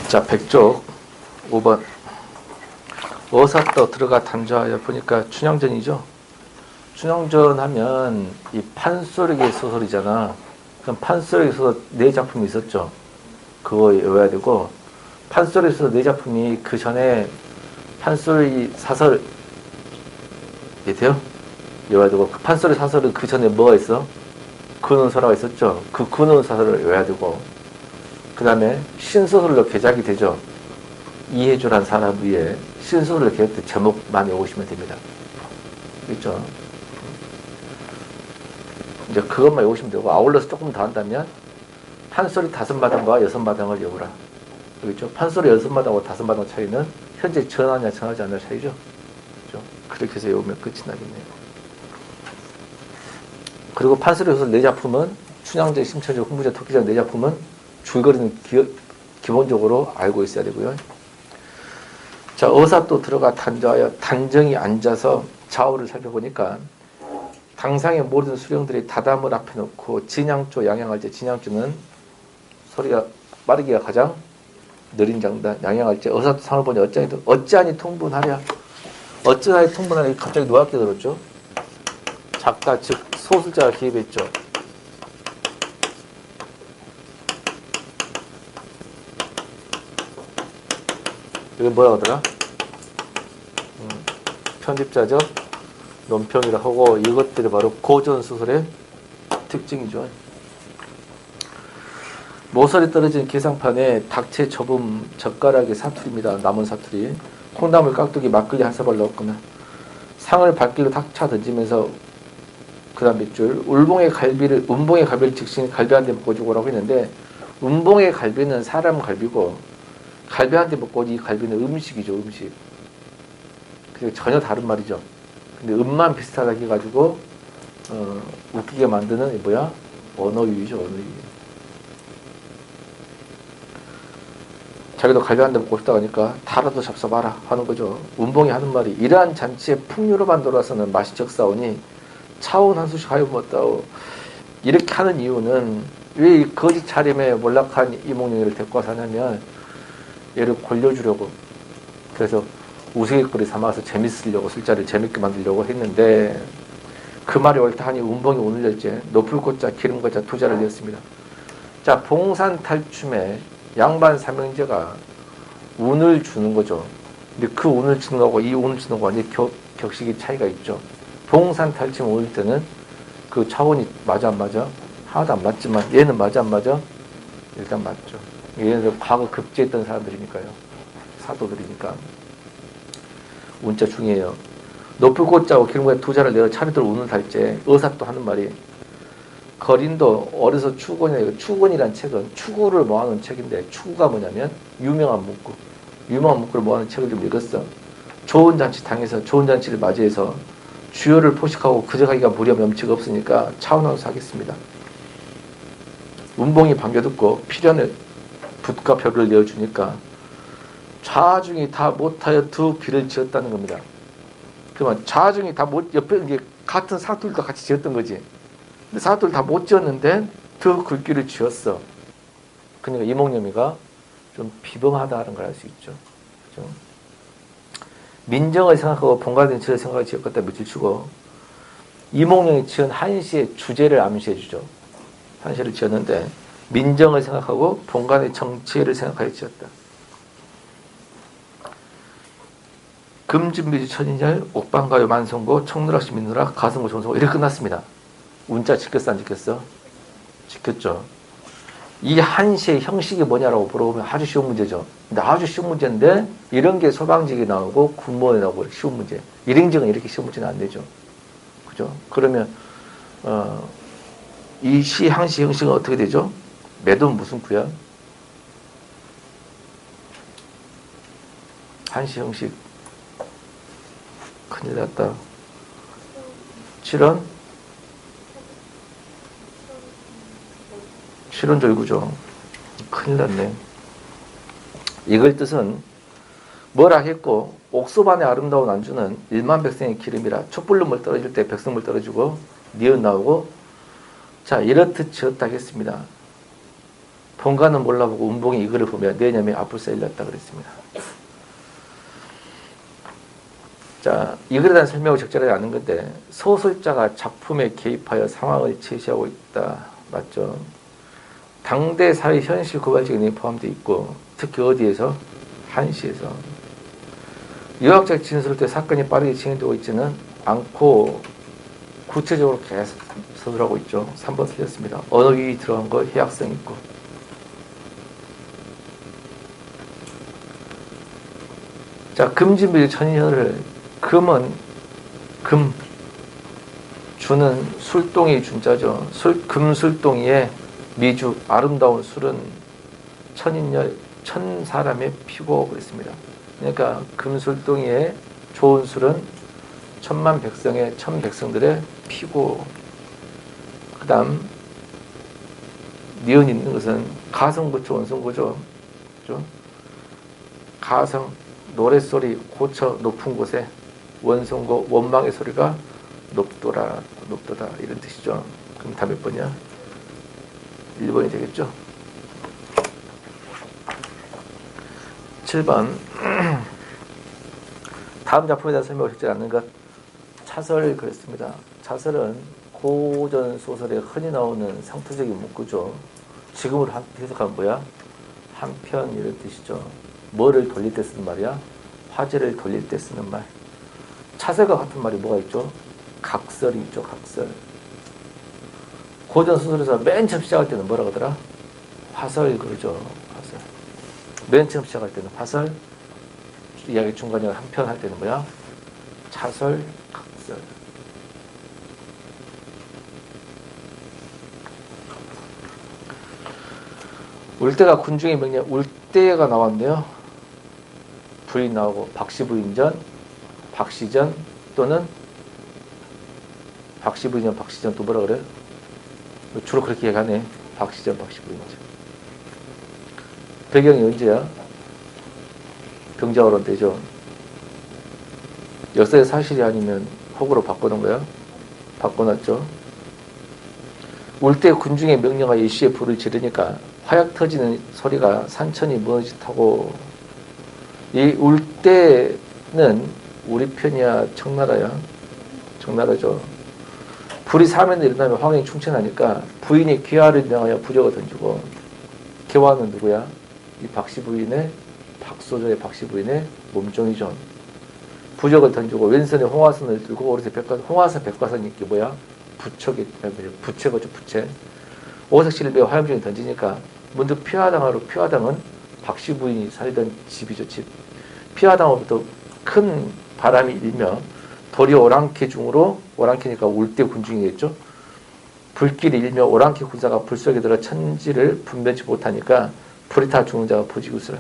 자, 100쪽 5번. 어사떠 들어가 단좌하여 보니까 춘향전이죠. 춘향전 하면 이 판소리의 소설이잖아. 그럼 판소리의 소설 4작품이 있었죠. 그거 외워야 되고, 판소리의 소설 4작품이 그 전에 판소리 사설 돼요? 외워야 되고, 그 판소리 사설은 그 전에 뭐가 있어? 근원서라가 있었죠. 그 근원사설을 외워야 되고, 그 다음에 신소설로 개작이 되죠. 이해주란 사람 위에 신소설로 개작될 제목만 외우시면 됩니다. 있죠. 이제 그것만 외우시면 되고, 아울러서 조금 더 한다면 판소리 5마당과 6마당을 외우라. 그렇죠? 판소리 6마당과 5마당 차이는 현재 전하냐 전하지 않냐 차이죠. 그렇죠? 그렇게 해서 외우면 끝이 나겠네요. 그리고 판소리 소설 4작품은 춘향제, 심천제, 홍무제, 토끼제 4작품은 줄거리는 기본적으로 알고 있어야 되고요. 자, 어사또 들어가 단좌하여 단정히 앉아서 좌우를 살펴보니까 당상의 모든 수령들이 다담을 앞에 놓고 진양조 양양할 때, 진양조는 소리가 빠르기가 가장 느린 장단, 양양할 때 어사또 상을 보니 어찌하니 통분하랴. 어찌하니 통분하랴. 갑자기 노랗게 들었죠. 작가 즉 소설자가 기입했죠. 이게 뭐라 하더라? 편집자적 논평이라 하고, 이것들이 바로 고전소설의 특징이죠. 모서리 떨어진 기상판에 닭채 접음 젓가락의 사투리입니다. 남은 사투리. 콩나물 깍두기 막걸리 한 사발 넣었거나, 상을 발길로 탁차 던지면서 그 다음 밑줄, 운봉의 갈비를 직신히 갈비 한 대 먹고 주고 오라고 했는데, 운봉의 갈비는 사람 갈비고, 갈비 한 대 먹고 이 갈비는 음식이죠, 음식. 그게 전혀 다른 말이죠. 근데 음만 비슷하게 해가지고, 웃기게 만드는, 뭐야? 언어유희죠, 언어유희. 자기도 갈비 한 대 먹고 싶다고 하니까, 타라도 잡숴봐라 하는 거죠. 운봉이 하는 말이, 이러한 잔치에 풍류로만 돌아서는 맛이 적사오니, 차원 한 수씩 하여 먹었다고. 이렇게 하는 이유는, 왜 이 거짓 차림에 몰락한 이몽룡이를 데리고 와서 하냐면, 얘를 골려주려고. 그래서 우스갯거리 삼아서 재밌으려고, 술자리를 재밌게 만들려고 했는데, 그 말이 옳다하니 운봉이 오늘 열째 높을 꽃자 기름 꽃자 2자를 내었습니다. 자, 봉산 탈춤에 양반 삼형제가 운을 주는 거죠. 근데 그 운을 주는 거하고 이 운을 주는 거하고 완전히 격식이 차이가 있죠. 봉산 탈춤 올 때는 그 차원이 맞아 안 맞아? 하나도 안 맞지만, 얘는 맞아 안 맞아? 일단 맞죠. 얘는 과거 급제했던 사람들이니까요. 사도들이니까. 운자 중요해요. 높을 꽃자고 기름과 2자를 내어 차례대로 운을 달제. 어사또 하는 말이, 거린도 어려서 추구권이라, 추구권이란 책은 추구를 모아놓은 책인데, 추구가 뭐냐면 유명한 문구. 유명한 문구를 모아놓은 책을 좀 읽었어. 좋은 잔치 당해서 좋은 잔치를 맞이해서 주요를 포식하고 그저가기가 무려 염치가 없으니까 차원하고서 하겠습니다. 운봉이 반겨듣고 필연에 붓과 벽을 내어주니까 좌중이 다 못하여 2비를 지었다는 겁니다. 그러면 좌중이 다 못, 옆에 이게 같은 사투리도 같이 지었던 거지. 근데 사투리 다 못 지었는데 2 글귀를 지었어. 그러니까 이몽룡이가 좀 비범하다는 걸 알 수 있죠. 그죠? 민정을 생각하고 본관된 저를 생각을 지었겠다 밑을 치고, 이몽룡이 지은 한시의 주제를 암시해 주죠. 한시를 지었는데, 민정을 생각하고 본관의 정치를 생각하여 지었다. 금준비지 천인열, 옥방가요 만성고, 청누락시 민누락, 가성고 정성고, 이렇게 끝났습니다. 운자 지켰어 안 지켰어? 지켰죠. 이 한시의 형식이 뭐냐라고 물어보면 아주 쉬운 문제죠. 근데 아주 쉬운 문제인데, 이런 게 소방직이 나오고 군무원이 나오고 쉬운 문제. 일행직은 이렇게 쉬운 문제는 안 되죠. 그죠? 그러면 이 시 한시 형식은 어떻게 되죠? 매도는 무슨 구야? 한시 형식. 큰일 났다. 7원? 7원 절구죠. 큰일 났네. 이걸 뜻은 뭐라 했고, 옥소반의 아름다운 안주는 1만 백성의 기름이라. 촛불눈물 떨어질 때 백성물 떨어지고 니은 나오고, 자, 이렇듯 지었다 하겠습니다. 본가는 몰라보고 운봉이 이거를 보면 내 념이 아플서 일렀다 그랬습니다. 자, 이 글에 대한 설명을 적절하지 않은 건데 소설자가 작품에 개입하여 상황을 제시하고 있다. 맞죠? 당대 사회 현실 고발적인 내용이 포함되어 있고 특히 어디에서? 한시에서. 유학적 진술을 때 사건이 빠르게 진행되고 있지는 않고 구체적으로 계속 서술하고 있죠. 3번 틀렸습니다. 언어유희 들어간 거 해악성 있고. 자, 금진비의 천인혈을 금은 금 주는 술동이 준자죠. 금술동이의 미주 아름다운 술은 천인열 천 사람의 피고 그랬습니다. 그러니까 금술동이의 좋은 술은 천만 백성의 천 백성들의 피고. 그다음 니은 있는 것은 가성고초 원성고죠. 그렇죠? 가성 노랫소리 고쳐 높은 곳에 원성고 원망의 소리가 높도다 이런 뜻이죠. 그럼 답 몇 번이야? 1번이 되겠죠. 7번 다음 작품에 대한 설명을 적지 않는 것. 차설 그랬습니다. 차설은 고전 소설에 흔히 나오는 상투적인 문구죠. 지금으로 해석하면 뭐야? 한편 이런 뜻이죠. 뭐를 돌릴 때 쓰는 말이야? 화제를 돌릴 때 쓰는 말. 차설과 같은 말이 뭐가 있죠? 각설이 있죠. 각설. 고전 소설에서 맨 처음 시작할 때는 뭐라고 하더라? 화설 그러죠. 화설. 맨 처음 시작할 때는 화설. 이야기 중간에 한편 할 때는 뭐야? 차설, 각설. 울대가 군중의 명령, 울대가 나왔는데요. 부인 나오고 박씨부인전, 박씨전 또는 박씨부인전, 박씨전 또 뭐라 그래? 주로 그렇게 얘기하네. 박씨전, 박씨부인전. 배경이 언제야? 병자호론 때죠. 역사의 사실이 아니면 혹으로 바꾸는 거야? 바꿔놨죠. 울대 군중의 명령하여 일시에 불을 지르니까 화약 터지는 소리가 산천이 무너지타고. 이 울대는 우리 편이야? 청나라야? 청나라죠. 불이 사면에 일어나면 황영이 충천하니까 부인이 귀화를 명하여 부적을 던지고. 귀화는 누구야? 이 박씨 부인의 박소조의 박씨 부인의 몸종이죠. 부적을 던지고 왼손에 홍화선을 들고 오른손에 백화선. 홍화선 백화선이 이게 뭐야? 부채거죠. 부채. 오색실을 배워 화염병이 던지니까 문득 피화당하러. 피화당은 박씨 부인이 살던 집이죠. 집. 피화당으로부터 큰 바람이 일며 돌이 오랑캐 중으로. 오랑캐니까 울대 군중이겠죠. 불길이 일며 오랑캐 군사가 불 속에 들어 천지를 분변치 못하니까 불이 타 죽는 자가 부지구스라.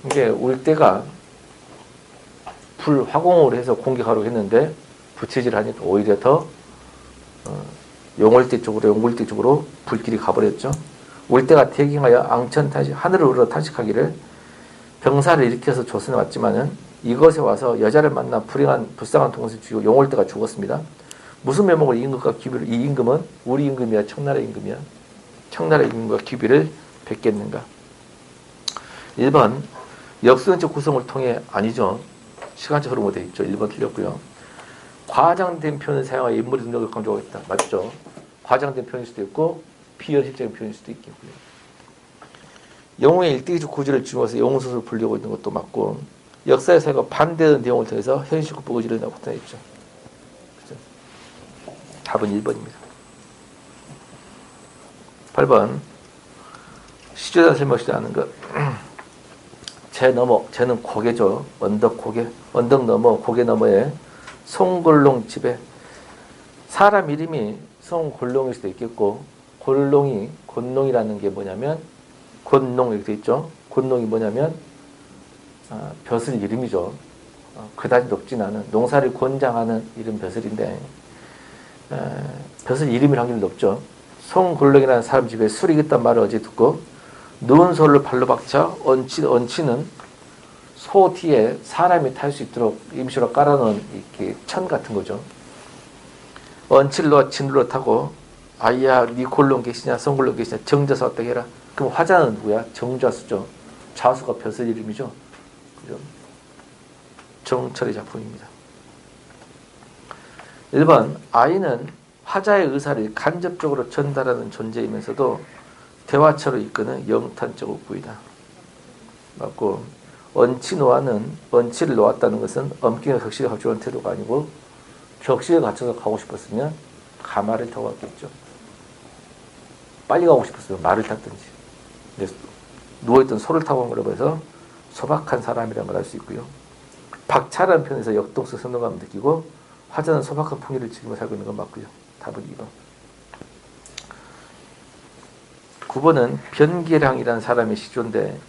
이게 울대가 불 화공으로 해서 공격하려고 했는데 부채질 하니까 오히려 더 용월대 쪽으로 불길이 가버렸죠. 울대가 대경하여 앙천 타식, 하늘을 우러 타식하기를 병사를 일으켜서 조선에 왔지만은 이것에 와서 여자를 만나 불쌍한 동생을 죽이고 용월대가 죽었습니다. 무슨 면목으로 임금과 기비를, 이 임금은 우리 임금이야? 청나라 임금이야? 청나라 임금과 기비를 뵙겠는가? 1번 역수연적 구성을 통해. 아니죠. 시간적 흐름으로 되어 있죠. 1번 틀렸고요. 과장된 표현을 사용하여 인물의 능력을 강조하겠다. 맞죠. 과장된 표현일 수도 있고 비현실적인 표현일 수도 있겠고요. 영웅의 일대기적 구조를 주면서 영웅소설을 불리고 있는 것도 맞고, 역사의 사회가 반대하는 내용을 통해서 현실 극복을 이룬다고 나타냈죠. 그죠? 답은 1번입니다. 8번 시조자 설명하지 않은 것. 쟤는 고개죠. 언덕 고개. 언덕 너머, 고개 너머에 송골롱 집에. 사람 이름이 송골롱일 수도 있겠고, 곤농이라는 게 뭐냐면, 곤농 이렇게 있죠. 곤농이 뭐냐면 벼슬 이름이죠. 그다지 높진 않은, 농사를 권장하는 이름 벼슬인데, 벼슬 이름일 확률이 높죠. 송골롱이라는 사람 집에 술이 있단 말을 어제 듣고, 누운 소를 발로 박자. 얹히는 소 뒤에 사람이 탈 수 있도록 임시로 깔아놓은 이렇게 천 같은 거죠. 얹힐로 진로 타고, 아이야 니 골롱 계시냐 송골롱 계시냐 정져서 어떻게 해라. 그럼 화자는 누구야? 정좌수죠. 좌수가 벼슬 이름이죠. 그죠? 정철의 작품입니다. 1번 아이는 화자의 의사를 간접적으로 전달하는 존재이면서도 대화처로 이끄는 영탄적 옥구이다. 맞고, 언치노아는 언치를 놓았다는 것은 엄격히 격식에 갖추는 태도가 아니고 격식에 갖춰서 가고 싶었으면 가마를 타고 갔겠죠. 빨리 가고 싶었으면 말을 탔든지. 누워있던 소를 타고 온 거라고 해서 소박한 사람이라 말할 수 있고요. 박차라는 편에서 역동성 선동감을 느끼고 화자는 소박한 풍요를 즐기며 살고 있는 건 맞고요. 답은 2번. 9번은 변계량이라는 사람의 시조인데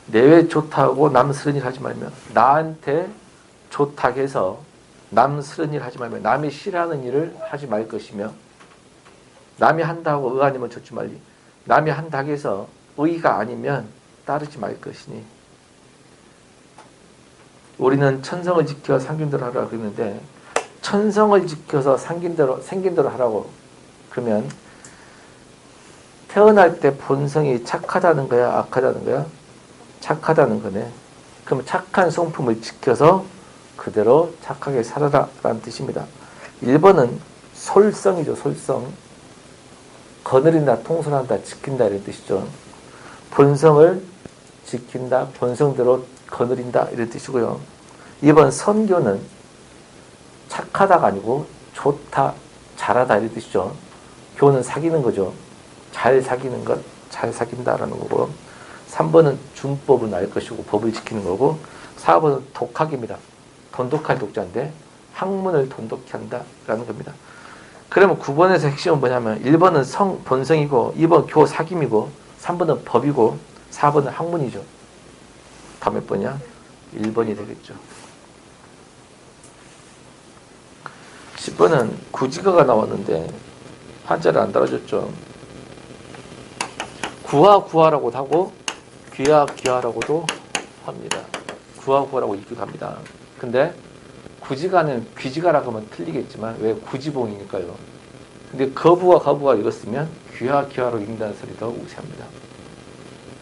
내외 좋다고 남 스런 일 하지 말며 나한테 좋다고 해서 남 스런 일 하지 말며 남이 싫어하는 일을 하지 말 것이며 남이 한다고 의 아니면 좋지 말리 남이 한다고 해서 의가 아니면 따르지 말 것이니 우리는 천성을 지켜 생긴 대로 하라고 그랬는데 천성을 지켜서 생긴 대로 하라고 그러면 태어날 때 본성이 착하다는 거야 악하다는 거야? 착하다는 거네. 그럼 착한 성품을 지켜서 그대로 착하게 살아라 라는 뜻입니다. 1번은 솔성이죠. 솔성. 거느린다, 통솔한다, 지킨다 이런 뜻이죠. 본성을 지킨다, 본성대로 거느린다 이런 뜻이고요. 2번 선교는 착하다가 아니고 좋다, 잘하다 이런 뜻이죠. 교는 사귀는 거죠. 잘 사귀는 것, 잘 사귄다라는 거고 3번은 준법은 알 것이고 법을 지키는 거고 4번은 독학입니다. 돈독할 독자인데 학문을 돈독히 한다라는 겁니다. 그러면 9번에서 핵심은 뭐냐면 1번은 본성이고 2번 교 사귐이고 3번은 법이고 4번은 학문이죠. 다 몇 번이야? 1번이 되겠죠. 10번은 구지가가 나왔는데 한자를 안 달아줬죠. 구하라고도 하고 귀하라고도 합니다. 구하라고 읽기도 합니다. 근데 구지가는 귀지가라고 하면 틀리겠지만 왜 구지봉이니까요. 근데 거부가 읽었으면 귀하로 읽는다는 소리 더 우세합니다.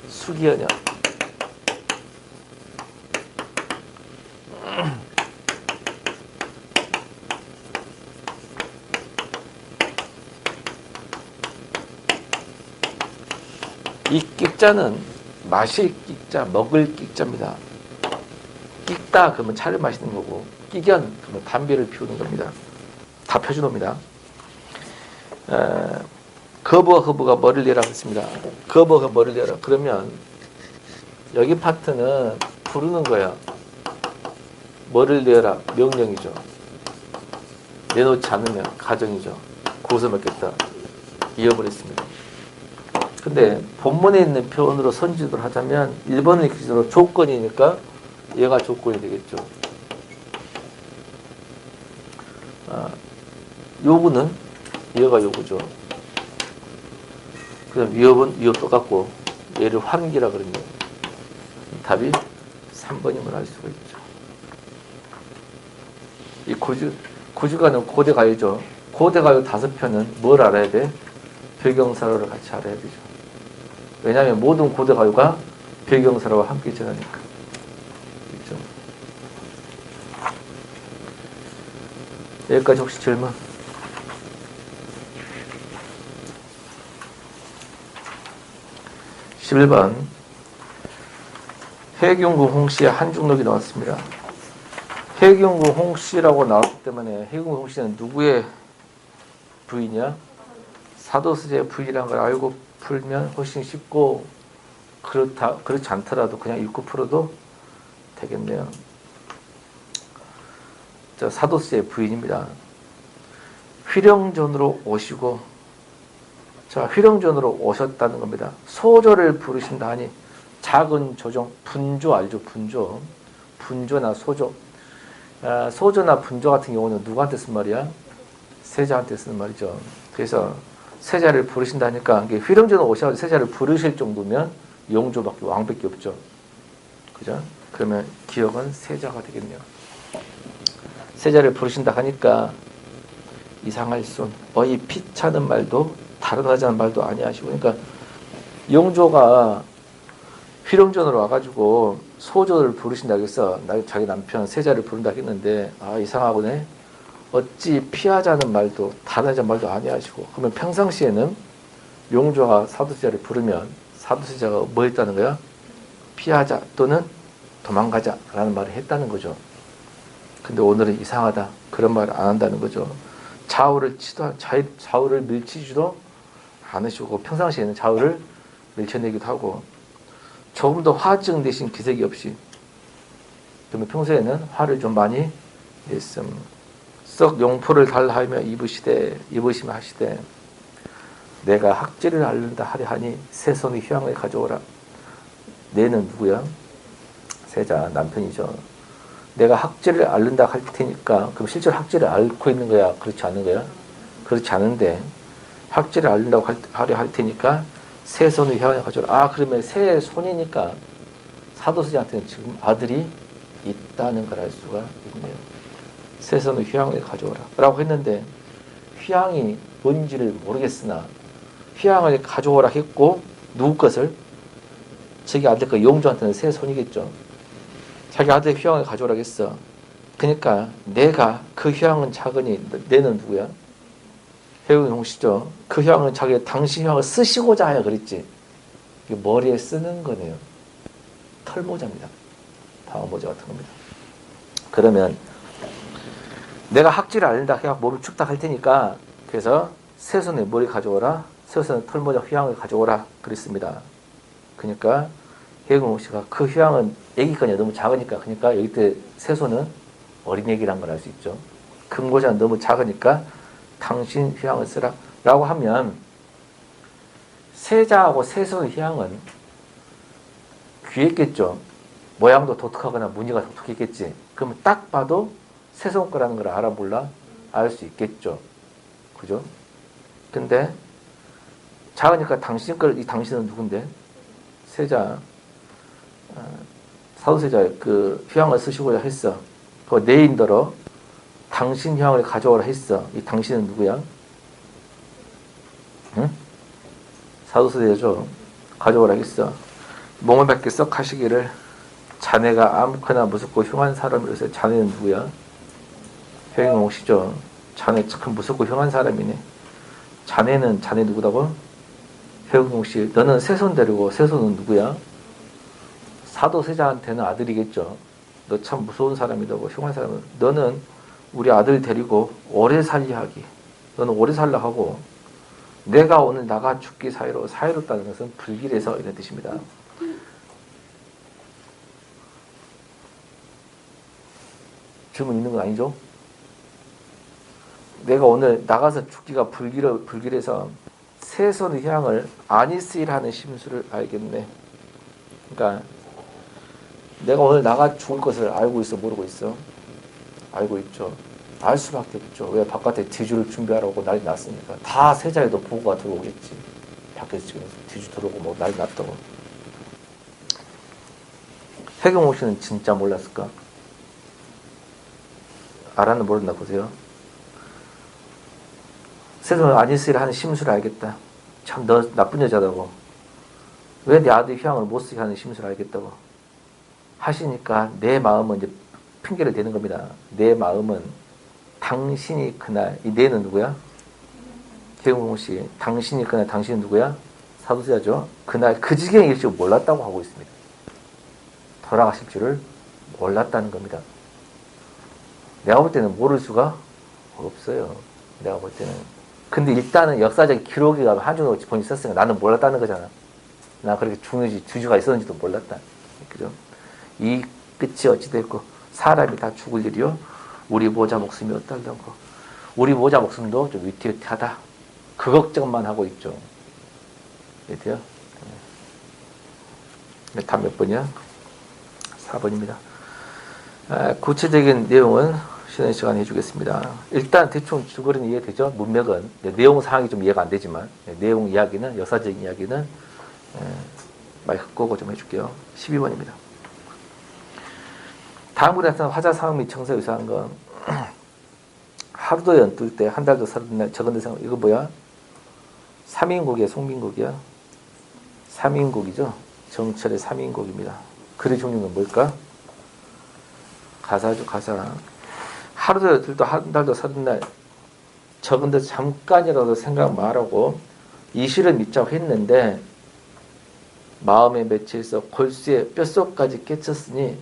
수기현이야. 이 끽자는 마실 끽자, 먹을 끽자입니다. 끽다 그러면 차를 마시는 거고 끼견 그러면 담배를 피우는 겁니다. 다 표준어입니다. 거부가 뭐를 내라 했습니다. 거부가 뭐를 내라 그러면 여기 파트는 부르는 거야. 뭐를 내라 명령이죠. 내놓지 않으면 가정이죠. 고소 먹겠다. 이어버렸습니다. 근데 본문에 있는 표현으로 선지도를 하자면 1번의 기준으로 조건이니까 얘가 조건이 되겠죠. 요구는 얘가 요구죠. 그다음 위협은 위협 똑같고 얘를 환기라 그러네요. 답이 3번임을 알 수가 있죠. 이 고주가는 고대가요죠. 고대가요 5편은 뭘 알아야 돼? 배경사로를 같이 알아야 되죠. 왜냐하면 모든 고대가요가 배경사로와 함께 전하니까. 그렇죠? 여기까지 혹시 질문? (11번) 해경구 홍씨의 한중록이 나왔습니다. 해경구 홍씨라고 나왔기 때문에 해경구 홍씨는 누구의 부인이야? 사도수제의 부인이라는 걸 알고 풀면 훨씬 쉽고 그렇지 않더라도 그냥 읽고 풀어도 되겠네요. 자, 사도수제의 부인입니다. 휘령전으로 오시고 자, 휘령전으로 오셨다는 겁니다. 소조를 부르신다 하니 작은 조정, 분조 알죠? 분조나 소조. 소조나 분조 같은 경우는 누구한테 쓴 말이야? 세자한테 쓰는 말이죠. 그래서 세자를 부르신다 하니까 휘령전으로 오셔서 세자를 부르실 정도면 용조밖에 왕밖에 없죠. 그죠? 그러면 기억은 세자가 되겠네요. 세자를 부르신다 하니까 이상할 순 어이 피차는 말도 다른 하자는 말도 아니하시고 그러니까 용조가 휘룡전으로 와가지고 소조를 부르신다고 해서 자기 남편 세자를 부른다고 했는데 이상하구네. 어찌 피하자는 말도 다른 말도 아니하시고. 그러면 평상시에는 용조가 사도세자를 부르면 사도세자가 뭐 했다는 거야? 피하자 또는 도망가자 라는 말을 했다는 거죠. 근데 오늘은 이상하다. 그런 말을 안 한다는 거죠. 좌우를 밀치지도 않으시고 평상시에는 좌우를 밀쳐내기도 하고 조금 더 화증 대신 기색이 없이 그러면 평소에는 화를 좀 많이 냈음. 썩 용포를 달하며 입으시면 하시되 내가 학지를 앓는다 하려 하니 새 손의 휴양을 가져오라. 내는 누구야? 세자 남편이죠. 내가 학지를 앓는다 할 테니까 그럼 실제로 학지를 앓고 있는 거야? 그렇지 않은 거야? 그렇지 않은데 학지를 앓는다고 하려 할 테니까 새 손의 휴양을 가져오라. 그러면 새 손이니까 사도세자한테는 지금 아들이 있다는 걸 알 수가 있네요. 새 손의 휴양을 가져오라 라고 했는데 휴양이 뭔지를 모르겠으나 휴양을 가져오라 했고 누구 것을? 자기 아들 그 용조한테는 새 손이겠죠. 자기 아들 휴양을 가져오라 했어. 그러니까 내가 그 휴양은 작으니 내는 누구야? 회용홍씨죠. 그 휴양은 자기 당신 휴양을 쓰시고자 하여 그랬지. 이게 머리에 쓰는 거네요. 털모자입니다. 방어모자 같은 겁니다. 그러면 내가 학지를 앓는다 해서 몸을 춥다 할 테니까 그래서 새 손에 머리 가져오라. 새 손에 털모자 휴양을 가져오라 그랬습니다. 그러니까 혜궁 씨가 그 휴양은 애기 거냐 너무 작으니까 그러니까 여기 때 새 손은 어린애기란 걸 알 수 있죠. 큰 모자는 너무 작으니까 당신 휴양을 쓰라 라고 하면 세자하고 새 손의 휴양은 귀했겠죠. 모양도 독특하거나 무늬가 독특했겠지. 그러면 딱 봐도 새 손 거라는 걸 알아 몰라? 알 수 있겠죠. 그죠? 근데 작으니까 당신 걸, 이 당신은 누군데? 세자, 사도세자 그 휴양을 쓰시고자 했어. 그 내인더러 당신 휴양을 가져오라 했어. 이 당신은 누구야? 응? 사도세자죠. 가져오라 했어. 몸을 밖에 썩 하시기를 자네가 아무거나 무섭고 흉한 사람이라서 자네는 누구야? 회경옥씨죠. 자네 참 무섭고 흉한 사람이네. 자네는 자네 누구다고? 회경옥씨 너는 새손 데리고 새손은 누구야? 사도세자한테는 아들이겠죠. 너 참 무서운 사람이다고 흉한 사람은 너는 우리 아들 데리고 오래 살리 하기. 너는 오래 살라 하고 내가 오늘 나가 죽기 사이롭다는 것은 불길에서 이런 뜻입니다. 질문 있는 건 아니죠? 내가 오늘 나가서 죽기가 불길해서 새손의 향을 아니스일하는 심수를 알겠네. 그러니까 내가 오늘 나가 죽을 것을 알고 있어 모르고 있어? 알고 있죠. 알 수밖에 없죠. 왜? 바깥에 뒤주를 준비하라고 난리 났으니까. 다 세자에도 보고가 들어오겠지. 밖에서 지금 뒤주 들어오고 뭐 난리 났다고. 해경호 씨는 진짜 몰랐을까? 알았나 모른다 보세요. 세상을 아니스를 하는 심수를 알겠다. 참 너 나쁜 여자다고. 왜 내 아들 휴양을 못 쓰게 하는 심수를 알겠다고 하시니까 내 마음은 이제 핑계를 대는 겁니다. 내 마음은 당신이 그날 이 내는 누구야? 개웅 씨 당신이 그날 당신은 누구야? 사도세자죠. 그날 그 지경일 줄 몰랐다고 하고 있습니다. 돌아가실 줄을 몰랐다는 겁니다. 내가 볼 때는 모를 수가 없어요. 내가 볼 때는. 근데 일단은 역사적 기록이 한준호 본인이 썼으니까 나는 몰랐다는 거잖아. 나 그렇게 죽는지 주주가 있었는지도 몰랐다. 그죠? 이 끝이 어찌됐고 사람이 다 죽을 일이요. 우리 모자 목숨이 어떨던 거. 우리 모자 목숨도 좀 위태위태하다. 그 걱정만 하고 있죠. 이해돼요? 답 몇 번이야? 4번입니다. 구체적인 내용은 쉬는 시간에 해주겠습니다. 일단 대충 줄거리는 이해되죠? 문맥은 내용 사항이 좀 이해가 안 되지만 내용 이야기는 역사적인 이야기는 마이크 끄고 좀 해줄게요. 12번입니다. 다음 글에 나타난 화자 상황 및 청사 유사한 건 하루도 연뜰 때 한 달도 적은 데 생각 이거 뭐야? 삼인국이야 송민국이야? 삼인곡이죠. 정철의 삼인곡입니다. 글의 종류는 뭘까? 가사죠, 가사. 하루도 이틀도 한 달도 서른 날 적은데 잠깐이라도 생각 말하고 이 시를 믿자고 했는데 마음에 맺혀서 골수에 뼛속까지 깨쳤으니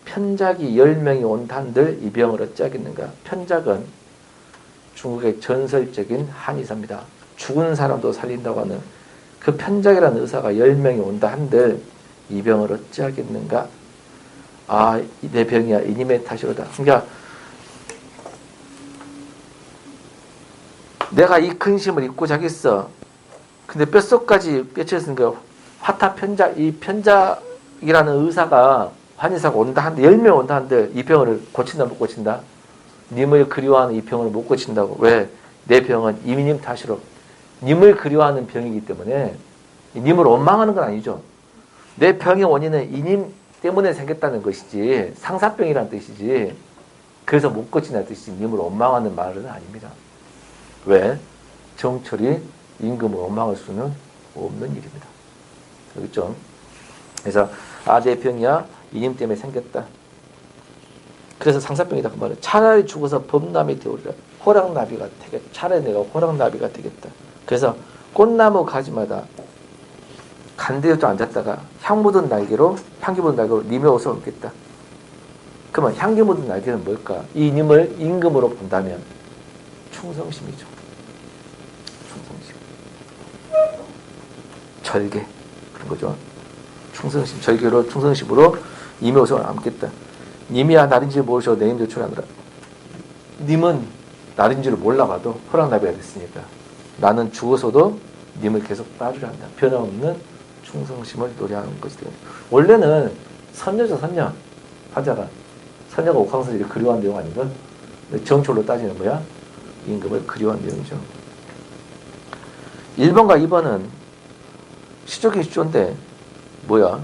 편작이 10명이 온다 한들 이 병을 어찌하겠는가. 편작은 중국의 전설적인 한의사입니다. 죽은 사람도 살린다고 하는 그 편작이라는 의사가 10명이 온다 한들 이 병을 어찌하겠는가. 아, 내 병이야 이님의 탓이로다. 그러니까 내가 이 근심을 잊고 자겠어. 근데 뼛속까지 꿰쳐있으니까 화타 편작, 이 편작이라는 의사가 한의사가 온다 한들 10명 온다 한들 이 병을 고친다 못 고친다? 님을 그리워하는 이 병을 못 고친다고. 왜? 내 병은 이미님 탓이로. 님을 그리워하는 병이기 때문에 님을 원망하는 건 아니죠. 내 병의 원인은 이님 때문에 생겼다는 것이지 상사병이라는 뜻이지 그래서 못 고친다는 뜻이지 님을 원망하는 말은 아닙니다. 왜? 정철이 임금을 원망할 수는 없는 일입니다. 그렇죠? 그래서 내 병이야 이님 때문에 생겼다. 그래서 상사병이다 그 말은 차라리 죽어서 범람이 되오리라. 호랑나비가 되겠다. 차라리 내가 호랑나비가 되겠다. 그래서 꽃나무 가지마다 간대에 좀 앉았다가 향 묻은 날개로 향기 묻은 날개로 님의 옷을 얹겠다. 그러면 향기 묻은 날개는 뭘까? 이 님을 임금으로 본다면 충성심이죠. 충성심. 절개 그런 거죠. 충성심 절개로 충성심으로 님의 옷을 얹겠다. 님이야 날인지 모르셔도 내 힘도 출하느라. 님은 날인지를 몰라봐도 호랑나비가 됐으니까 나는 죽어서도 님을 계속 따르려 한다. 변함없는 충성심을 노래하는 것이 되는. 원래는 선녀죠, 선녀. 화자가 선녀가 옥황선지를 그리워한 내용 아닌가? 정철로 따지는 거야. 임금을 그리워한 내용이죠. 1번과 2번은 시조긴 시조인데 뭐야?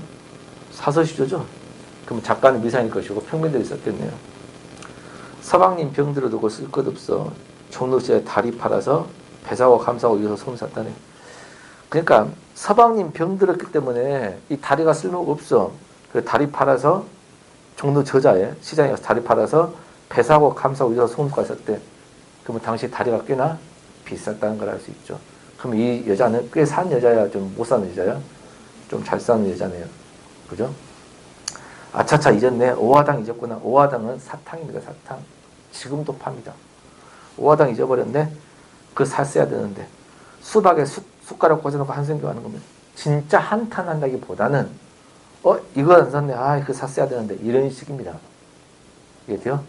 사서시조죠. 그럼 작가는 미상일 것이고 평민들이 썼겠네요. 서방님 병들어 두고 쓸 것 없어. 종로시에 다리 팔아서 배사고 감사하고 위해서 소문 샀다네. 그러니까 서방님 병들었기 때문에 이 다리가 쓸모가 없어. 그 다리 팔아서 종로 저자에 시장에 가서 다리 팔아서 배사고 감사하고 위해서 소문까지 썼대. 그러면 당시 다리가 꽤나 비쌌다는 걸 알 수 있죠. 그럼 이 여자는 꽤 산 여자야, 좀 못 사는 여자야? 좀 잘 사는 여자네요. 그죠? 아차차 잊었네. 오화당 잊었구나. 오화당은 사탕입니다. 사탕. 지금도 팝니다. 오화당 잊어버렸네. 그거 샀어야 되는데. 수박에 숟가락 꽂아놓고 한승교 하는 거면 진짜 한탄한다기보다는 이거 안 샀네. 그거 샀어야 되는데. 이런 식입니다. 이게 돼요?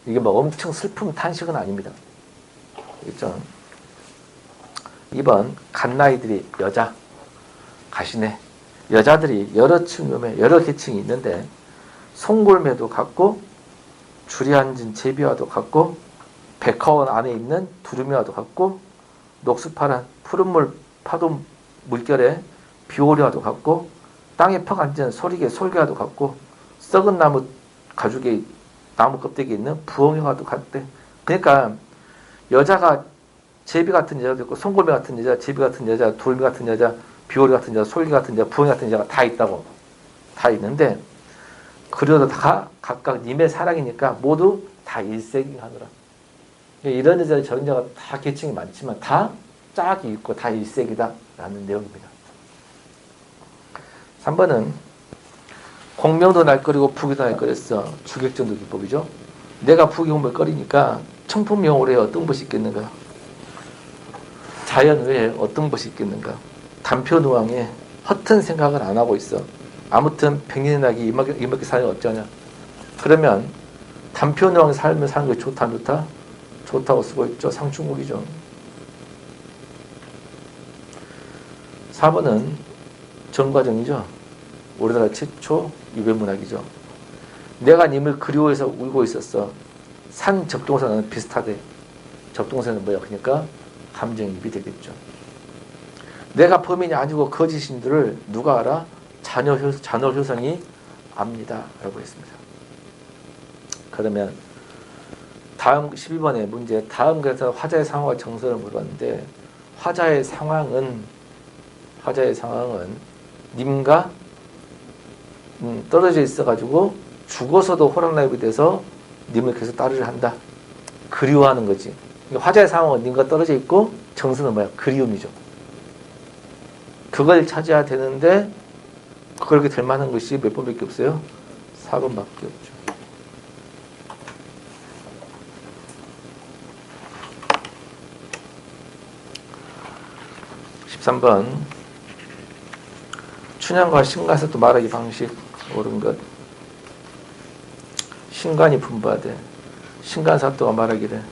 이게 뭐 엄청 슬픔 탄식은 아닙니다. 있죠? 2번 갓나이들이 여자 가시네. 여자들이 여러 층에 여러 계층이 있는데 송골매도 같고 줄이 앉은 제비와도 같고 백화원 안에 있는 두루미와도 같고 녹수파란 푸른 물 파도 물결에 비오리와도 같고 땅에 퍽 앉은 소리개 솔개와도 같고 썩은 나무 가죽에 나무 껍데기에 있는 부엉이와도 같대. 그러니까 여자가 제비 같은 여자도 있고 송골매 같은 여자, 제비 같은 여자, 두루미 같은 여자, 비오리 같은 여자, 솔개 같은 여자, 부엉이 같은 여자가 다 있다고. 다 있는데 그래도 다 각각 님의 사랑이니까 모두 다 일색이하노라. 이런 여자 저런 여자가 다 계층이 많지만 다 짝이 있고 다 일색이다 라는 내용입니다. 3번은 공명도 날거리고 부귀도 날거렸어. 주객전도 기법이죠. 내가 부귀공을 거리니까 청풍명호로 해 어떤 것이 있겠는가. 자연 외에 어떤 것이 있겠는가. 단표누왕에 허튼 생각을 안 하고 있어. 아무튼 백년의 낙이 이먹게 사는 어쩌냐. 그러면 단표누왕 삶을 사는 것이 좋다 안 좋다? 좋다고 쓰고 있죠. 상충국이죠. 4번은 정과정이죠. 우리나라 최초 유배문학이죠. 내가 님을 그리워해서 울고 있었어. 산 접동사는 비슷하대. 접동사는 뭐야? 그러니까 감정이입이 되겠죠. 내가 범인이 아니고 거짓인 줄을 누가 알아? 자녀 효성이 압니다. 라고 했습니다. 그러면 다음 12번의 문제, 다음 그래서 화자의 상황과 정서를 물었는데 화자의 상황은 화자의 상황은 님과 떨어져 있어가지고 죽어서도 호랑나비가 돼서 님을 계속 따르려 한다. 그리워하는 거지. 화자의 상황은 님과 떨어져 있고 정서는 뭐야? 그리움이죠. 그걸 찾아야 되는데 그렇게 될 만한 것이 몇 번밖에 없어요? 4번밖에 없죠. 13번 춘향과 신간에서 또 말하기 방식 옳은 것. 신간이 분부하되 신간사또가 말하기를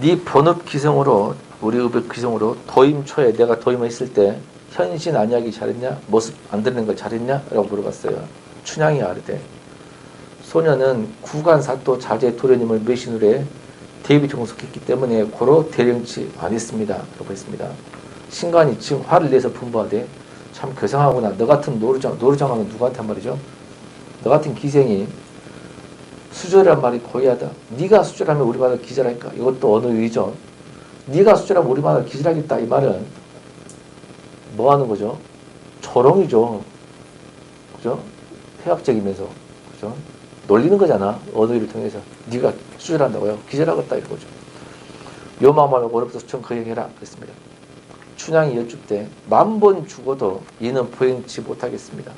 네 본업 기성으로 우리 의백 기성으로 도임 초에 내가 도임을 했을 때 현신 안이하기 잘했냐? 모습 안 드는 걸 잘했냐? 라고 물어봤어요. 춘향이 아르되 소녀는 구간사또 자제 도련님을 매신으로 해 대비 종속했기 때문에 고로 대령치 안 했습니다. 라고 했습니다. 신간이 지금 화를 내서 분부하되 참 괴상하구나. 너 같은 노루장하는 누구한테 한 말이죠? 너 같은 기생이 수절이란 말이 고의하다. 네가 수절하면 우리 마을 기절할까? 이것도 어느 의죠. 네가 수절하면 우리 마을 기절하겠다. 이 말은 뭐 하는 거죠? 조롱이죠. 그죠? 해학적이면서 그죠? 놀리는 거잖아. 언어를 통해서 네가 수절한다고요? 기절하겠다 이거죠. 요마음하면 오늘부터 수천 거행해라 그랬습니다. 춘향이 여쭙되 만번 죽어도 이는 보행치 못하겠습니다.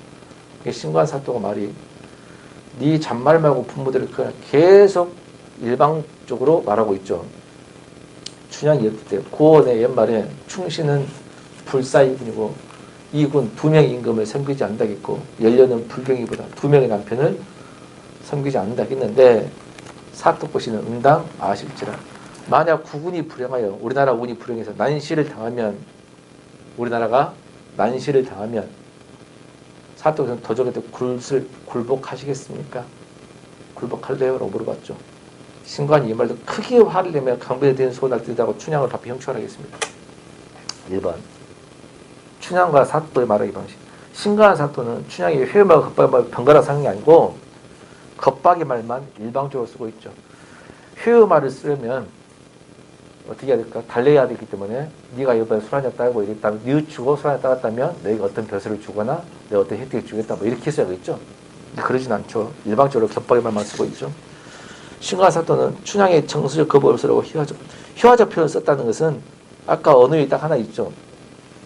신관사또가 말이 네 잔말 말고 분부대로 그냥 계속 일방적으로 말하고 있죠. 춘향이 여쭙되 고원의 옛말에 충신은 불사이군이고 이군 2명의 임금을 섬기지 않는다겠고 연려는 불경이보다 2명의 남편을 섬기지 않는다겠는데 사또꼬시는 응당 아실지라. 만약 국운이 불행하여 우리나라 운이 불행해서 난시를 당하면 우리나라가 난시를 당하면 사또는 도적한테 굴복하시겠습니까? 굴복할래요? 라고 물어봤죠. 신관이 이 말도 크게 화를 내며 강변에 대는 소원을 들다고 춘향을 답히 형출하겠습니다. 1번 춘향과 사또의 말하기 방식. 신관 사또는 춘향이 회음하고 겁박이 번갈아 사는 게 아니고 겁박의 말만 일방적으로 쓰고 있죠. 회음말을 쓰려면 어떻게 해야 될까? 달래야 되기 때문에 네가 이번에 술 한잔 따고 이랬다면 뉘우치고 술 한잔 따갔다면 너희가 어떤 벼슬을 주거나 내가 어떤 혜택을 주겠다 뭐 이렇게 써야겠죠. 그러진 않죠. 일방적으로 겹박의 말만 쓰고 있죠. 신관사또는 춘향의 정서적 거부를 쓰라고 희화적 표현을 썼다는 것은 아까 언어에 딱 하나 있죠.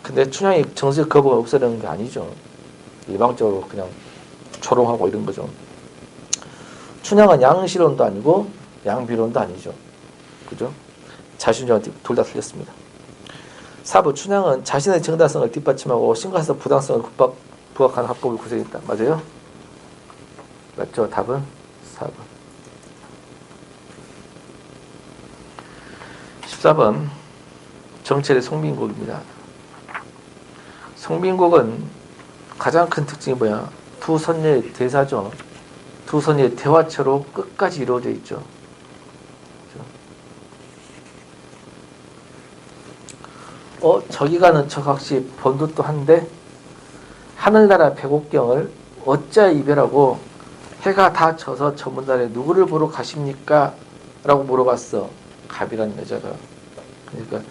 근데 춘향의 정서적 거부가 없애려는 게 아니죠. 일방적으로 그냥 조롱하고 이런 거죠. 춘향은 양시론도 아니고 양비론도 아니죠. 그죠? 자신주장 둘 다 틀렸습니다. 4부 춘향은 자신의 정당성을 뒷받침하고 신관에서 부당성을 부각하는 합법을 구성했다. 맞아요? 맞죠? 답은 4번. 14번 정철의 송민곡입니다. 송민곡은 가장 큰 특징이 뭐야? 두 선녀의 대사죠. 두 선녀의 대화처로 끝까지 이루어져 있죠. 저기 가는 척학시 본도도 한데 하늘나라 백옥경을 어찌 이별하고 해가 다 져서 저문달에 누구를 보러 가십니까? 라고 물어봤어. 갑이라는 여자가. 그러니까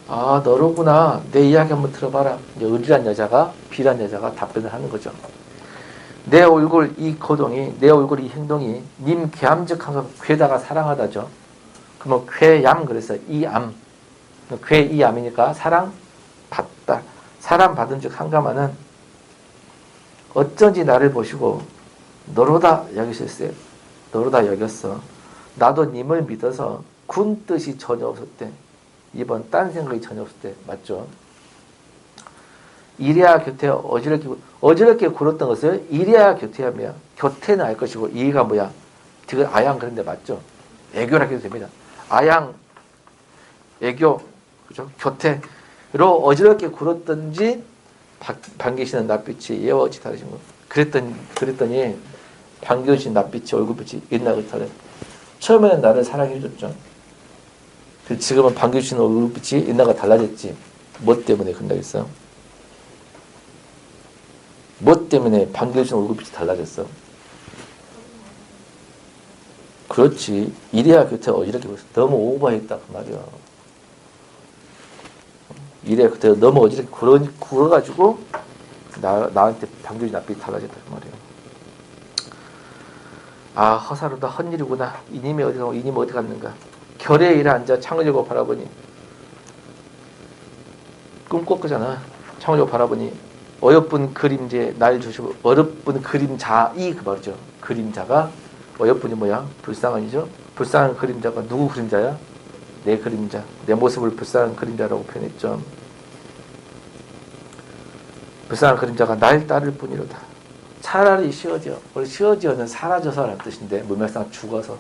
아 너로구나. 내 이야기 한번 들어봐라. 을이란 여자가 비란 여자가 답변을 하는 거죠. 내 얼굴 이 거동이 내 얼굴 이 행동이 님 괴암적한 거 괴다가 사랑하다죠. 그러면 괴얌 그래서 이암 괴 이암이니까 사랑 받다. 사랑 받은 즉 한가마는 어쩐지 나를 보시고 너로다 여기셨어요. 너로다 여겼어. 나도 님을 믿어서 군 뜻이 전혀 없었대. 이번 딴 생각이 전혀 없었대. 맞죠? 이래야 곁에 어지럽게 굴었던 것을 이래야 곁에하며 곁에는 알 것이고 이해가 뭐야? 지금 아양 그런데 맞죠? 애교라고 해도 됩니다. 아양 애교 그죠? 곁에로 어지럽게 굴었던지 반기시는 낯빛이 예와 어찌 다르신 거. 그랬더니 반겨주신 낯빛이 얼굴빛이 옛날 같아요. 처음에는 나를 사랑해줬죠. 지금은 반겨주시는 얼굴빛이 옛날과 달라졌지. 뭐 때문에 그런다겠어? 뭐 때문에 반겨주시는 얼굴빛이 달라졌어? 그렇지. 이래야 곁에 어지럽게 굴었어. 너무 오버했다 그 말이야. 이래 그때 너무 어지럽게 굴어가지고 나한테 병들이 낯빛이 달라졌단 말이에요. 아, 허사로다 헛일이구나. 이님이 어디 가고 이님이 어디 갔는가. 결에 일에 앉아 창을 열고 바라보니 꿈꿨잖아. 창을 열고 바라보니 어여쁜 그림자에 날 주시고 어여쁜 그림자 그 말이죠. 그림자가 어여쁜이 뭐야? 불쌍한이죠. 불쌍한 그림자가 누구 그림자야? 내 그림자. 내 모습을 불쌍한 그림자라고 표현했죠. 불쌍한 그림자가 날 따를 뿐이로다. 차라리 쉬어져. 쉬어져는 사라져서라는 뜻인데 문맥상 죽어서.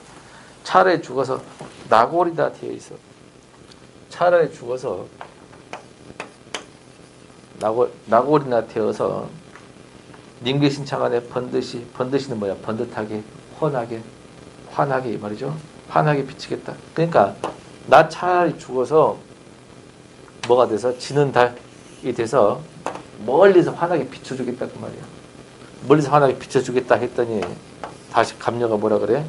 차라리 죽어서 나골이다 되어 있어. 차라리 죽어서 나골이나 되어서 닝계신창 안에 번듯이는 뭐야? 번듯하게, 환하게 이 말이죠. 환하게 비치겠다. 그러니까 나 차라리 죽어서 뭐가 돼서 지는 달이 돼서 멀리서 환하게 비춰주겠다 그 말이야. 멀리서 환하게 비춰주겠다 했더니 다시 감녀가 뭐라 그래?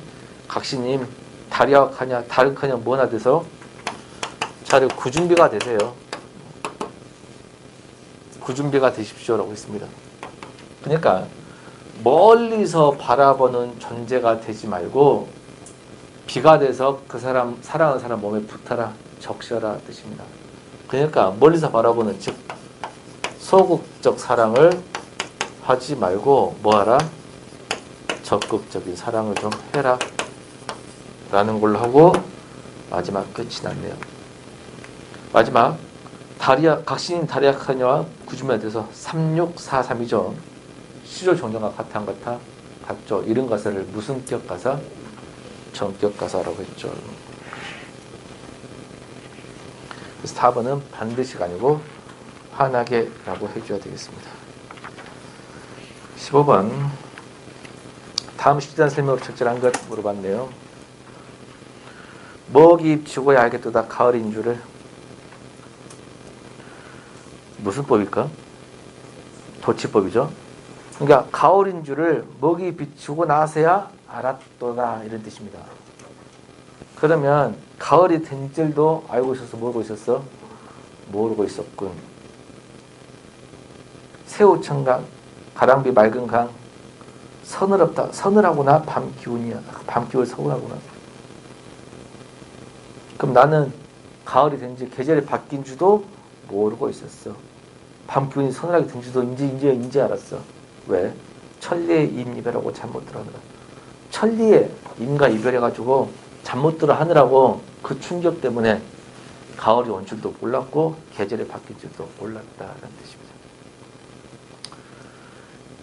각시님 달이야하냐 달은커녕 뭐나 돼서 차라리 구준비가 되세요. 구준비가 되십시오라고 했습니다. 그러니까 멀리서 바라보는 존재가 되지 말고 비가 돼서 그 사람 사랑하는 사람 몸에 붙어라 적셔라 뜻입니다. 그러니까 멀리서 바라보는 즉 소극적 사랑을 하지 말고 뭐하라? 적극적인 사랑을 좀 해라 라는 걸로 하고 마지막 끝이 났네요. 마지막 각신인 다리아카냐와 구주면에 대해서 3643이죠. 시조 종정과 같아 같죠. 이런 가사를 무슨 격 가사? 전격 가사라고 했죠. 그래서 4번은 반드시가 아니고 환하게 라고 해줘야 되겠습니다. 15번 다음 식단 설명으로 적절한 것 물어봤네요. 먹이 죽어야 알겠도다 가을인 줄을 무슨 법일까? 도치법이죠. 그러니까 가을인 줄을 먹이 비추고 나서야 알았도다 이런 뜻입니다. 그러면 가을이 된 줄도 알고 있었어? 모르고 있었어? 모르고 있었군. 새우천강, 가랑비 맑은 강, 서늘없다. 서늘하구나. 밤 기운이야. 밤 기운 서운하구나. 그럼 나는 가을이 된지 계절이 바뀐 줄도 모르고 있었어. 밤 기운이 서늘하게 된 줄도 이제 알았어. 왜? 천리의 임이별하고 잠 못 들어 하느라. 천리의 임과 이별해가지고 잠 못 들어 하느라고 그 충격 때문에 가을이 온 줄도 몰랐고 계절이 바뀐 줄도 몰랐다라는 뜻입니다.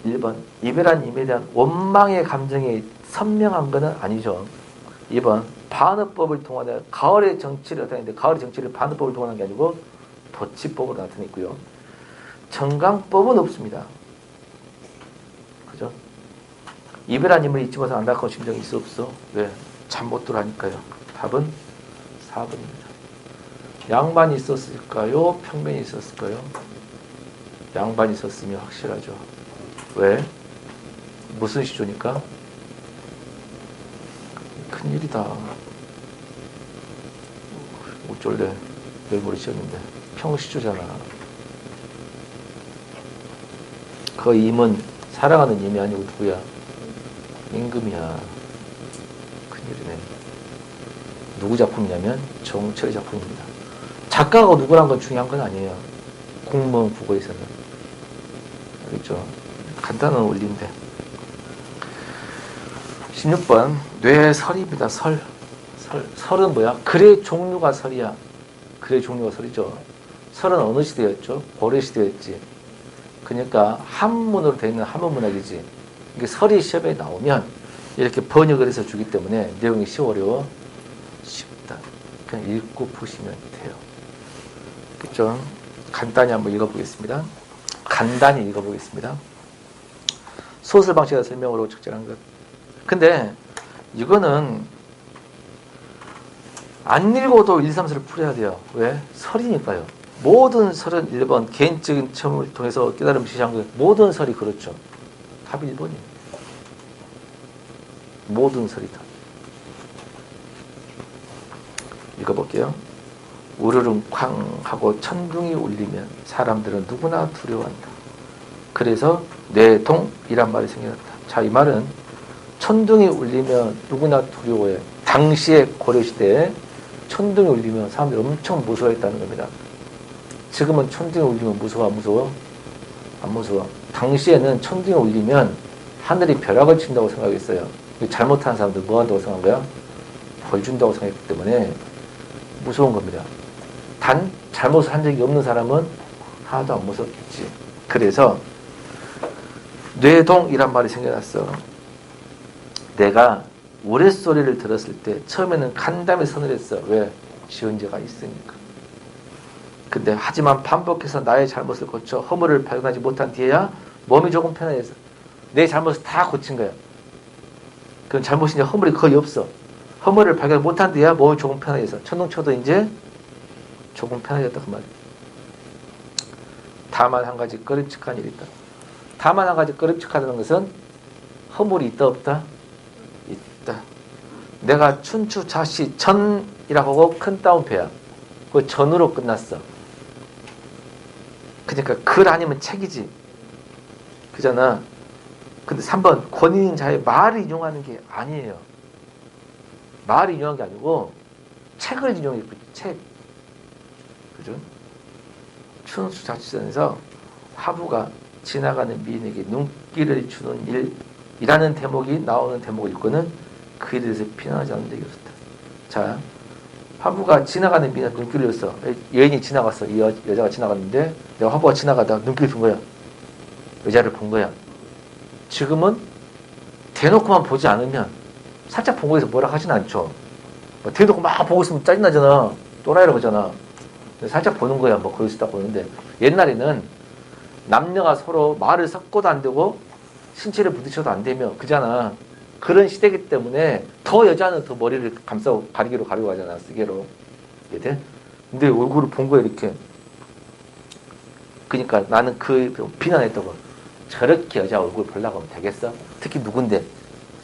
1번 이별한 임에 대한 원망의 감정이 선명한 것은 아니죠. 2번 반어법을 통하여 가을의 정치를 나타내는데 가을의 정치를 반어법을 통하는 게 아니고 도치법으로 나타냈고요. 정강법은 없습니다. 그죠? 이별한 임을 잊지 못한 안타까운 심정이 있어 없어? 왜? 잠 못 들어 하니까요. 답은 4번입니다. 양반이 있었을까요? 평면이 있었을까요? 양반이 있었으면 확실하죠. 왜? 무슨 시조니까? 큰일이다. 어쩔래? 내일 모레 시험인데 평시조잖아. 그 임은 사랑하는 임이 아니고 누구야? 임금이야. 큰일이네. 누구 작품이냐면 정철의 작품입니다. 작가가 누구란 건 중요한 건 아니에요. 공무원 국어에서는. 알겠죠? 간단한 원리인데. 16번 뇌설입니다. 설은 뭐야? 글의 종류가 설이야. 글의 종류가 설이죠. 설은 어느 시대였죠? 고려 시대였지. 그러니까 한문으로 되어 있는 한문문학이지. 이게 설이 시험에 나오면 이렇게 번역을 해서 주기 때문에 내용이 어려워? 쉽다. 그냥 읽고 보시면 돼요. 그렇죠? 간단히 한번 읽어보겠습니다. 소설 방식의 설명으로 적절한 것. 근데 이거는 안 읽어도 1, 3, 4를 풀어야 돼요. 왜? 설이니까요. 모든 설은 1번 개인적인 체험을 통해서 깨달음 지시한 것. 모든 설이 그렇죠. 답이 1번이에요. 모든 설이다. 읽어볼게요. 우르릉 쾅 하고 천둥이 울리면 사람들은 누구나 두려워한다. 그래서 뇌동이란 말이 생겨났다. 자, 이 말은 천둥이 울리면 누구나 두려워해. 당시에 고려시대에 천둥이 울리면 사람들이 엄청 무서워했다는 겁니다. 지금은 천둥이 울리면 무서워, 안 무서워? 안 무서워. 당시에는 천둥이 울리면 하늘이 벼락을 친다고 생각했어요. 잘못하는 사람들 뭐 한다고 생각한 거야? 벌 준다고 생각했기 때문에 무서운 겁니다. 단 잘못을 한 적이 없는 사람은 하나도 안 무섭겠지. 그래서 뇌동이란 말이 생겨났어. 내가 우레소리를 들었을 때 처음에는 간담회 선을 했어. 왜? 지은 죄가 있으니까. 근데 하지만 반복해서 나의 잘못을 고쳐 허물을 발견하지 못한 뒤에야 몸이 조금 편해졌어. 내 잘못을 다 고친 거야. 그럼 잘못이 이제 허물이 거의 없어. 허물을 발견 못한 뒤에야 몸이 조금 편해져서 천둥 쳐도 이제 조금 편해졌다 그 말이야. 다만 한 가지 꺼림칙한 일이 있다. 다만 한 가지 꺼림칙하다는 것은 허물이 있다 없다? 있다. 내가 춘추 자시 전이라고 하고 큰 따옴표야. 그 전으로 끝났어. 그러니까 글 아니면 책이지. 그잖아. 근데 3번 권위인 자의 말을 인용하는 게 아니에요. 말을 인용한 게 아니고 책을 인용했고 책. 그죠? 춘추 자치전에서 화부가 지나가는 미인에게 눈길을 주는 일이라는 대목이 나오는 대목을 읽고는 그에 대해서 비난하지 않은 적이 없었다. 자, 화부가 지나가는 미인한테 눈길을 줬어. 여인이 지나갔어. 이 여자가 지나갔는데 내가 화부가 지나가다가 눈길을 준 거야. 여자를 본 거야. 지금은 대놓고만 보지 않으면 살짝 본 거에서 뭐라 하진 않죠. 뭐 대놓고 막 보고 있으면 짜증나잖아. 또라이라고 하잖아. 살짝 보는 거야. 뭐 그럴 수 있다 보는데 옛날에는 남녀가 서로 말을 섞어도 안 되고 신체를 부딪혀도 안 되며 그잖아. 그런 시대이기 때문에 더 여자는 더 머리를 감싸고 가리개로 가리고 하잖아. 쓰개로. 이해돼? 근데 얼굴을 본 거야 이렇게. 그러니까 나는 그 비난했다고. 저렇게 여자 얼굴 보려고 하면 되겠어? 특히 누군데?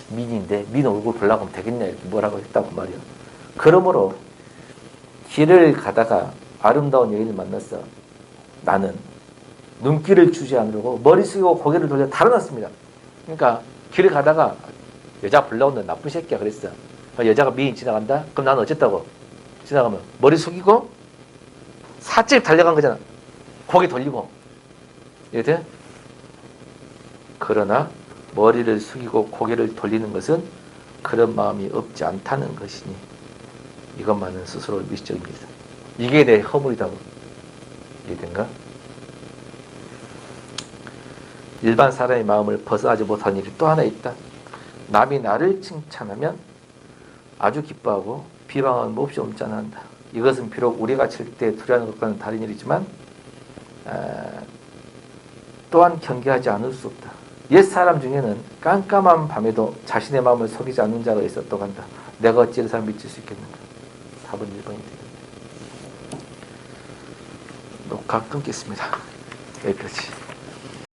민인데 민 얼굴 보려고 하면 되겠냐 이렇게 뭐라고 했다고 말이야. 그러므로 길을 가다가 아름다운 여인을 만났어. 나는 눈길을 주지 않으려고 머리 숙이고 고개를 돌려 달아났습니다. 그러니까 길을 가다가 여자 보려고 하면 나쁜 새끼야 그랬어. 여자가 미인 지나간다? 그럼 나는 어쨌다고? 지나가면 머리 숙이고 살짝 달려간 거잖아. 고개 돌리고. 이해돼? 그러나 머리를 숙이고 고개를 돌리는 것은 그런 마음이 없지 않다는 것이니 이것만은 스스로 미시적입니다. 이게 내 허물이다고. 이해된가? 일반 사람의 마음을 벗어나지 못한 일이 또 하나 있다. 남이 나를 칭찬하면 아주 기뻐하고 비방하면 몹시 옴짠한다. 이것은 비록 우리가 칠 때 두려워하는 것과는 다른 일이지만 또한 경계하지 않을 수 없다. 옛사람 중에는 깜깜한 밤에도 자신의 마음을 속이지 않는 자가 있었다고 한다. 내가 어찌 그 사람 믿을 수 있겠는가? 답은 1번이 되겠다. 녹화 끊겠습니다. 여기까지.